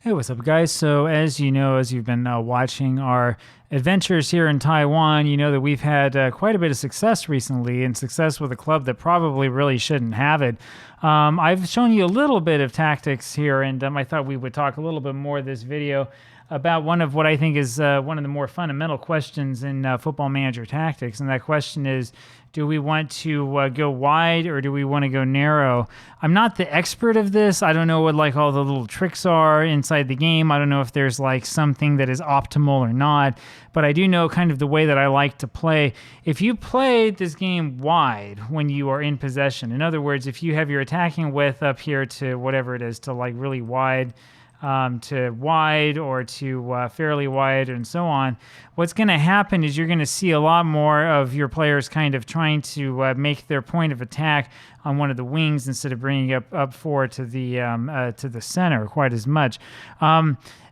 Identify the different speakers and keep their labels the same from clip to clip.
Speaker 1: Hey, what's up, guys? So, as you know, as you've been watching our adventures here in Taiwan, you know that we've had quite a bit of success recently, and success with a club that probably really shouldn't have it. I've shown you a little bit of tactics here, and I thought we would talk a little bit more this video about one of what I think is one of the more fundamental questions in Football Manager tactics, and that question is, do we want to go wide or do we want to go narrow? I'm not the expert of this. I don't know what like all the little tricks are inside the game. I don't know if there's like something that is optimal or not, but I do know kind of the way that I like to play. If you play this game wide when you are in possession, in other words, if you have your attacking width up here to whatever it is, to like really wide, to wide or to fairly wide and so on, what's going to happen is you're going to see a lot more of your players kind of trying to make their point of attack on one of the wings instead of bringing up forward to the center quite as much.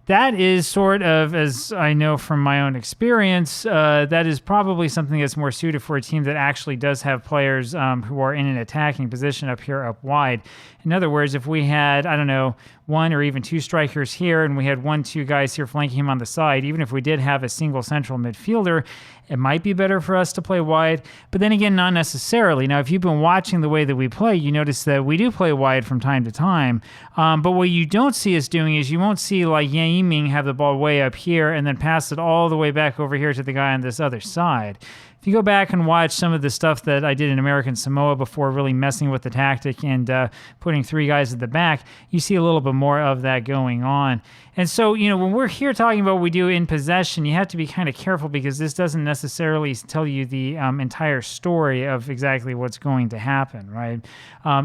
Speaker 1: That is sort of, as I know from my own experience, that is probably something that's more suited for a team that actually does have players who are in an attacking position up here, up wide. In other words, if we had, I don't know, one or even two strikers here, and we had 1-2 guys here flanking him on the side, even if we did have a single central midfielder, it might be better for us to play wide. But then again, not necessarily. Now, if you've been watching the way that we play, you notice that we do play wide from time to time. But what you don't see us doing is you won't see like Yang Yiming have the ball way up here and then pass it all the way back over here to the guy on this other side. If you go back and watch some of the stuff that I did in American Samoa before really messing with the tactic and putting 3 guys at the back, you see a little bit more of that going on. And so, you know, when we're here talking about what we do in possession, you have to be kind of careful because this doesn't necessarily tell you the entire story of exactly what's going to happen, right?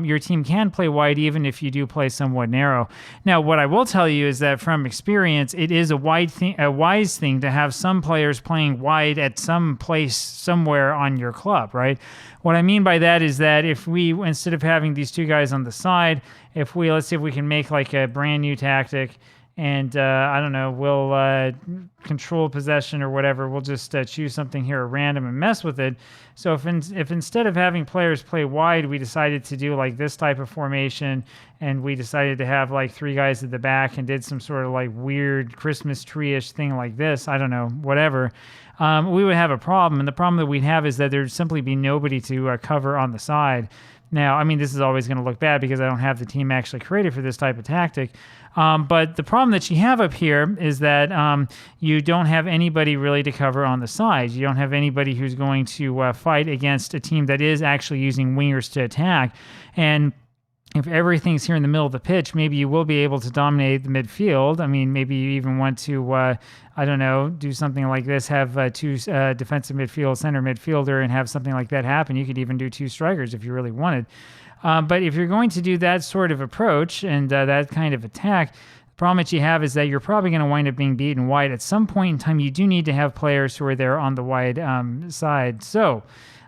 Speaker 1: Your team can play wide even if you do play somewhat narrow. Now, what I will tell you is that from experience, it is a wise thing to have some players playing wide at some place somewhere on your club, right? What I mean by that is that if we, instead of having these 2 guys on the side, let's see if we can make like a brand new tactic and I don't know, we'll control possession or whatever. We'll just choose something here at random and mess with it. So if instead of having players play wide, we decided to do like this type of formation and we decided to have like 3 guys at the back and did some sort of like weird Christmas tree-ish thing like this, I don't know, whatever, we would have a problem. And the problem that we'd have is that there'd simply be nobody to cover on the side. Now, I mean, this is always going to look bad because I don't have the team actually created for this type of tactic. But the problem that you have up here is that you don't have anybody really to cover on the sides. You don't have anybody who's going to fight against a team that is actually using wingers to attack. And if everything's here in the middle of the pitch, maybe you will be able to dominate the midfield. I mean, maybe you even want to, I don't know, do something like this, have 2 defensive midfield, center midfielder, and have something like that happen. You could even do 2 strikers if you really wanted. But if you're going to do that sort of approach and that kind of attack, the problem that you have is that you're probably going to wind up being beaten wide. At some point in time, you do need to have players who are there on the wide side. So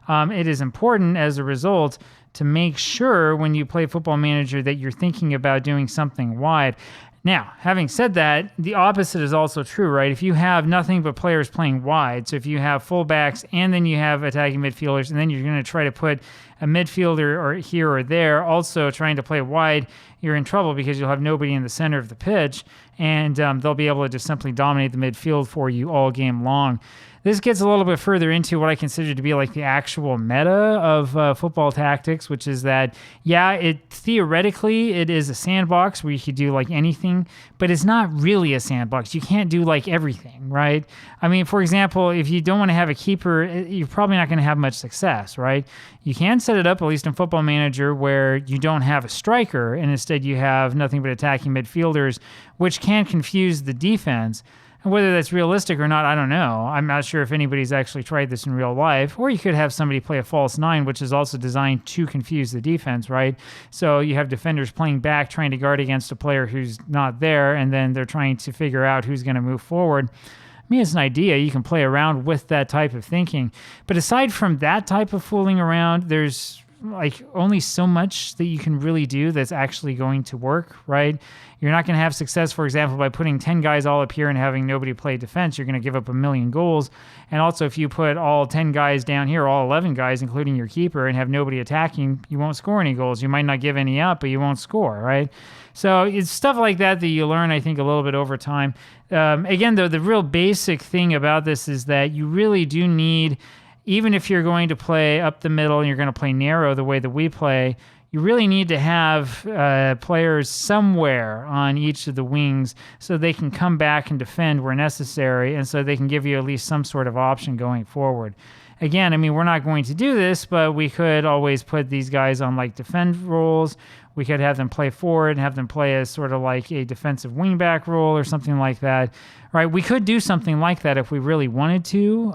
Speaker 1: it is important as a result to make sure when you play Football Manager that you're thinking about doing something wide. Now, having said that, the opposite is also true, right? If you have nothing but players playing wide, so if you have fullbacks and then you have attacking midfielders, and then you're going to try to put a midfielder or here or there also trying to play wide, you're in trouble because you'll have nobody in the center of the pitch, and they'll be able to just simply dominate the midfield for you all game long. This gets a little bit further into what I consider to be like the actual meta of football tactics, which is that, yeah, theoretically it is a sandbox where you could do like anything, but it's not really a sandbox. You can't do like everything, right? I mean, for example, if you don't want to have a keeper, you're probably not going to have much success, right? You can set it up, at least in Football Manager, where you don't have a striker and instead you have nothing but attacking midfielders, which can confuse the defense. And whether that's realistic or not, I don't know. I'm not sure if anybody's actually tried this in real life. Or you could have somebody play a false 9, which is also designed to confuse the defense, right? So you have defenders playing back, trying to guard against a player who's not there, and then they're trying to figure out who's going to move forward. I mean, it's an idea. You can play around with that type of thinking. But aside from that type of fooling around, there's like only so much that you can really do that's actually going to work, right? You're not going to have success, for example, by putting 10 guys all up here and having nobody play defense. You're going to give up a million goals. And also, if you put all 10 guys down here, all 11 guys, including your keeper, and have nobody attacking, you won't score any goals. You might not give any up, but you won't score, right? So it's stuff like that you learn, I think, a little bit over time. Again, though, the real basic thing about this is that you really do need, even if you're going to play up the middle and you're going to play narrow the way that we play, you really need to have players somewhere on each of the wings so they can come back and defend where necessary, and so they can give you at least some sort of option going forward. Again, I mean, we're not going to do this, but we could always put these guys on like defend roles. We could have them play forward and have them play as sort of like a defensive wingback role or something like that, right? We could do something like that if we really wanted to,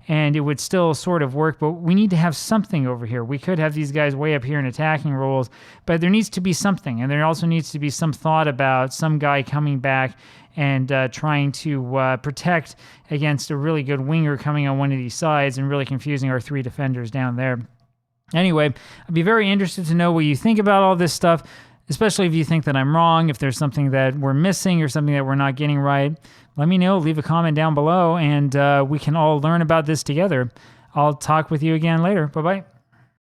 Speaker 1: and it would still sort of work, but we need to have something over here. We could have these guys way up here in attacking roles, but there needs to be something, and there also needs to be some thought about some guy coming back and trying to protect against a really good winger coming on one of these sides and really confusing our three defenders down there. Anyway, I'd be very interested to know what you think about all this stuff, especially if you think that I'm wrong, if there's something that we're missing or something that we're not getting right. Let me know, leave a comment down below, and we can all learn about this together. I'll talk with you again later. Bye-bye.